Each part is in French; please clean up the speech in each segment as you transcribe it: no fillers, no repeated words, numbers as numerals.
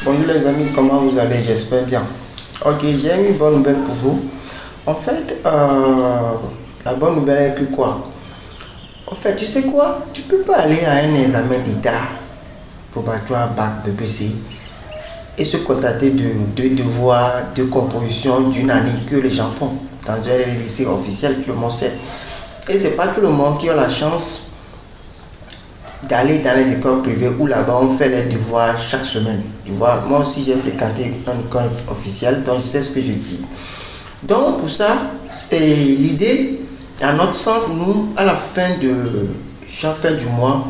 Bonjour les amis, comment vous allez? J'espère bien. Ok, j'ai une bonne nouvelle pour vous. En fait, la bonne nouvelle est que quoi? En fait, tu sais quoi? Tu peux pas aller à un examen d'État, probatoire, bac, BPC, et se contenter de deux devoirs de composition d'une année que les gens font dans un lycée officiel, tout le monde sait. Et c'est pas tout le monde qui a la chance d'aller dans les écoles privées où là-bas on fait les devoirs chaque semaine. Tu vois, moi aussi j'ai fréquenté une école officielle, donc je sais ce que je dis. Donc pour ça, c'est l'idée, à notre centre, nous, à la fin de chaque fin du mois,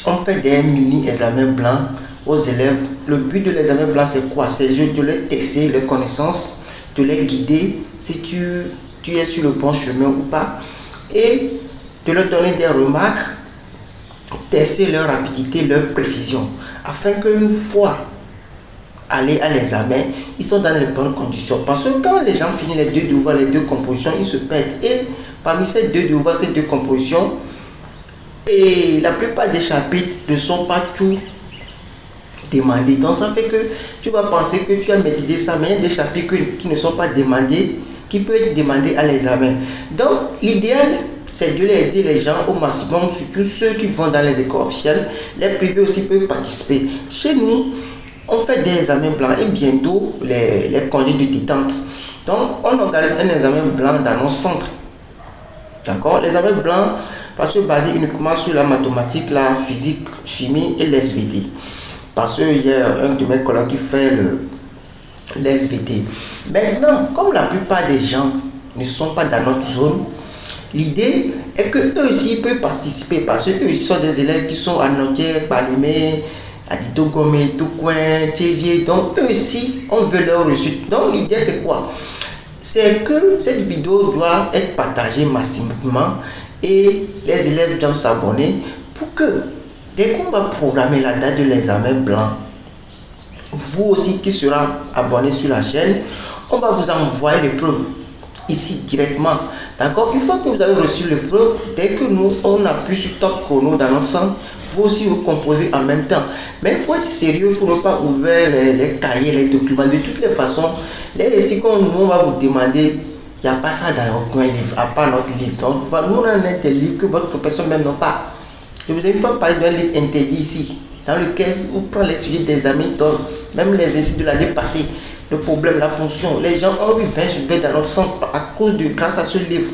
on fait des mini-examens blancs aux élèves. Le but de l'examen blanc, c'est quoi? C'est de les tester les connaissances, de les guider si tu es sur le bon chemin ou pas, et de leur donner des remarques, tester leur rapidité, leur précision, afin qu'une fois aller à l'examen, ils sont dans les bonnes conditions. Parce que quand les gens finissent les deux devoirs, les deux compositions, ils se perdent. Et parmi ces deux devoirs, ces deux compositions, et la plupart des chapitres ne sont pas tout demandés. Donc ça fait que tu vas penser que tu as maîtrisé ça, mais il y a des chapitres qui ne sont pas demandés, qui peuvent être demandés à l'examen. Donc l'idéal, c'est de aider les gens au maximum, surtout ceux qui vont dans les écoles officielles. Les privés aussi peuvent participer. Chez nous, on fait des examens blancs et bientôt les congés de détente. Donc, on organise un examen blanc dans nos centres. D'accord? L'examen blanc va se baser uniquement sur la mathématique, la physique, chimie et l'SVT. Parce qu'il y a un de mes collègues qui fait l'SVT. Maintenant, comme la plupart des gens ne sont pas dans notre zone, l'idée est qu'eux aussi peuvent participer parce qu'eux sont des élèves qui sont à Notier, Palimé, à Tito Gomé, Toukouin, Thévier. Donc eux aussi, on veut leur réussite. Donc l'idée c'est quoi? C'est que cette vidéo doit être partagée massivement et les élèves doivent s'abonner pour que dès qu'on va programmer la date de l'examen blanc, vous aussi qui serez abonné sur la chaîne, on va vous envoyer les preuves ici directement. D'accord? Une fois que vous avez reçu les preuves, dès que nous on appuie sur top chrono dans notre centre, vous aussi vous composez en même temps. Mais il faut être sérieux pour ne pas ouvrir les cahiers, les documents. De toutes les façons, les récits qu'on nous on va vous demander, il n'y a pas ça dans aucun livre, à part notre livre. Donc nous on a des livres que votre professeur même n'a pas. Je vous ai une fois parlé d'un livre interdit ici, dans lequel vous prenez les sujets des amis, donc même les récits de l'année passée. Le problème, la fonction. Les gens ont eu 20 sur 20 dans notre centre grâce à ce livre.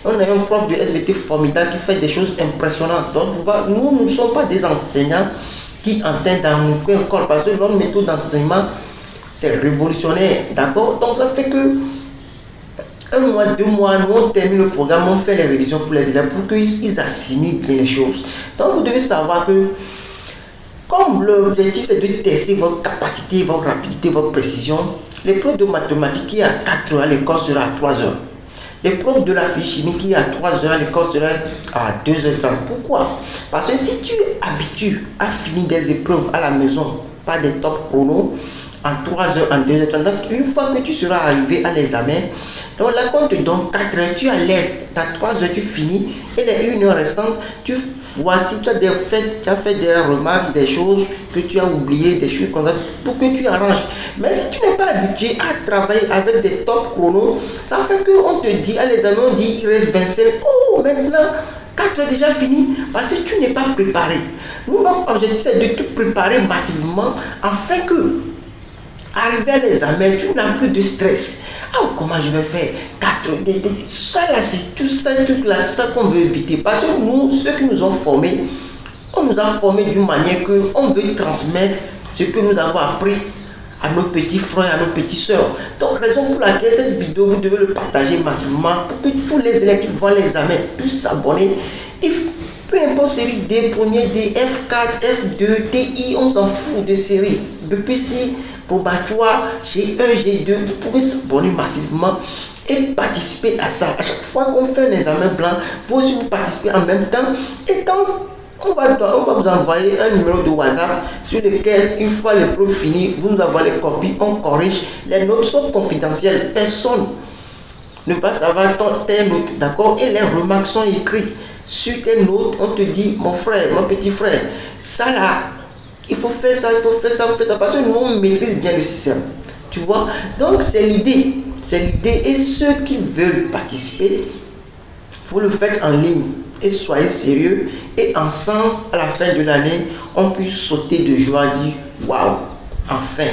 On a un prof de SVT formidable qui fait des choses impressionnantes. Donc, nous ne sommes pas des enseignants qui enseignent dans notre école parce que notre méthode d'enseignement, c'est révolutionnaire. D'accord? Donc, ça fait que un mois, 2 mois, nous on termine le programme, on fait les révisions pour les élèves pour qu'ils assimilent bien les choses. Donc, vous devez savoir que comme l'objectif c'est de tester votre capacité, votre rapidité, votre précision, l'épreuve de mathématiques qui est à 4 heures à l'école sera à 3 heures. L'épreuve de la physique chimique qui est à 3 heures à l'école sera à 2h30. Pourquoi? Parce que si tu es habitué à finir des épreuves à la maison, pas des top chrono, en 3 heures, en 2h30, donc une fois que tu seras arrivé à l'examen, donc là quand on te donne 4 heures, tu es à l'aise, dans 3 heures tu finis, et les 1 heure restantes, tu vois si tu as fait des remarques, des choses que tu as oubliées, des choses comme ça, pour que tu arranges. Mais si tu n'es pas habitué à travailler avec des top chronos, ça fait qu'on te dit, à l'examen on dit, il reste 25, oh maintenant, 4 heures déjà fini, parce que tu n'es pas préparé. Nous, notre objectif c'est de te préparer massivement, afin que arrivé à l'examen, tu n'as plus de stress. Ah, comment je vais faire 4 ça là, c'est tout ça, ça qu'on veut éviter. Parce que nous, ceux qui nous ont formés, on nous a formés d'une manière qu'on veut transmettre ce que nous avons appris à nos petits frères, à nos petites soeurs. Donc, raison pour laquelle cette vidéo, vous devez le partager massivement pour que tous les élèves qui vont à l'examen puissent s'abonner. Et peu importe série D, premier D, F4, F2, TI, on s'en fout des séries. BPC, probatoire, G1, G2, vous pouvez s'abonner massivement et participer à ça. À chaque fois qu'on fait un examen blanc, vous aussi vous participez en même temps. Et quand on va vous envoyer un numéro de WhatsApp sur lequel, une fois l'épreuve finie, vous nous envoyez les copies, on corrige. Les notes sont confidentielles, personne ne va savoir tes notes, d'accord? Et les remarques sont écrites sur tes notes. On te dit, mon frère, mon petit frère, ça là, il faut faire ça, il faut faire ça, il faut faire ça, parce que nous, on maîtrise bien le système. Tu vois? Donc, c'est l'idée. C'est l'idée. Et ceux qui veulent participer, vous le faites en ligne. Et soyez sérieux. Et ensemble, à la fin de l'année, on puisse sauter de joie, dire waouh, enfin,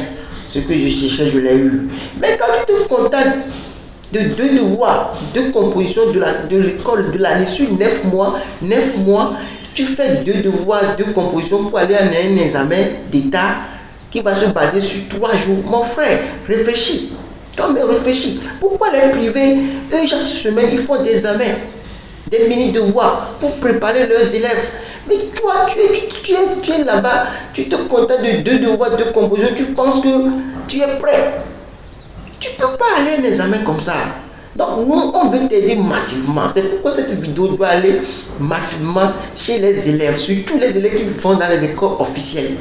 ce que je cherchais, je l'ai eu. Mais quand tu te contactes de 2 devoirs, 2 compositions de l'école de l'année sur 9 mois, tu fais 2 devoirs, 2 compositions pour aller à un examen d'état qui va se baser sur 3 jours. Mon frère, réfléchis. Toi-même réfléchis. Pourquoi les privés, eux, chaque semaine, ils font des examens, des mini-devoirs pour préparer leurs élèves? Mais toi, tu es là-bas, tu te contentes de 2 devoirs, 2 compositions, tu penses que tu es prêt. Tu ne peux pas aller à un examen comme ça. Donc, nous, on veut t'aider massivement. C'est pourquoi cette vidéo doit aller massivement chez les élèves, surtout les élèves qui vont dans les écoles officielles.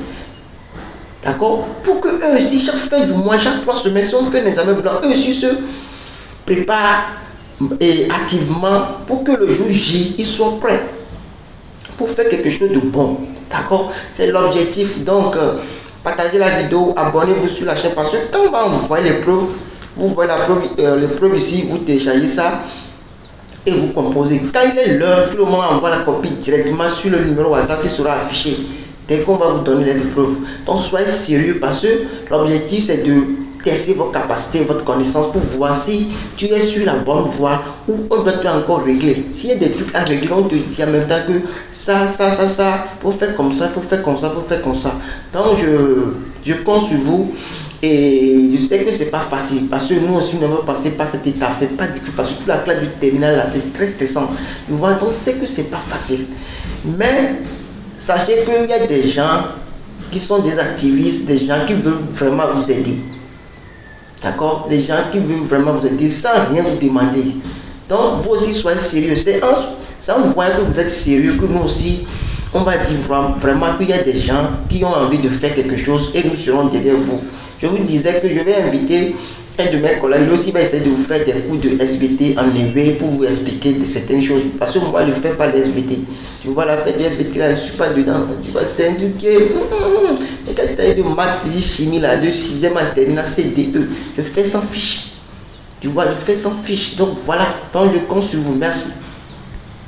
D'accord? Pour que eux aussi, chaque fin du mois, chaque 3 semaines, si on fait un examen blanc, eux aussi se préparent activement pour que le jour J, ils soient prêts pour faire quelque chose de bon. D'accord? C'est l'objectif. Donc, partagez la vidéo, abonnez-vous sur la chaîne parce que quand on va envoyer les preuves, vous voyez les preuves ici, vous téléchargez ça et vous composez. Quand il est l'heure, tout le monde envoie la copie directement sur le numéro WhatsApp qui sera affiché dès qu'on va vous donner les épreuves. Donc soyez sérieux parce que l'objectif c'est de tester vos capacités, votre connaissance pour voir si tu es sur la bonne voie ou on doit encore régler. S'il y a des trucs à régler, on te dit en même temps que ça, faut faire comme ça, faut faire comme ça, faut faire comme ça. Donc je compte sur vous. Et je sais que c'est pas facile parce que nous aussi nous avons passé par cette étape, c'est pas du tout facile. Surtout la classe du terminal là, c'est très stressant. Vous voyez, donc c'est que c'est pas facile. Mais sachez qu'il y a des gens qui sont des activistes, des gens qui veulent vraiment vous aider. D'accord? Des gens qui veulent vraiment vous aider sans rien vous demander. Donc vous aussi soyez sérieux. C'est en voyant que vous êtes sérieux que nous aussi on va dire vraiment qu'il y a des gens qui ont envie de faire quelque chose et nous serons derrière vous. Je vous disais que je vais inviter un de mes collègues, lui aussi va essayer de vous faire des cours de SVT en éveil pour vous expliquer de certaines choses. Parce que moi, je ne fais pas de SVT. Tu vois, la fête de SVT, là, je ne suis pas dedans. Tu vois, c'est un truc qui est... Et quand c'est de maths, physique, chimie, là, de 6e en terminale, CDE, je fais sans fiche. Tu vois, je fais sans fiche. Donc voilà, donc je compte sur vous. Merci.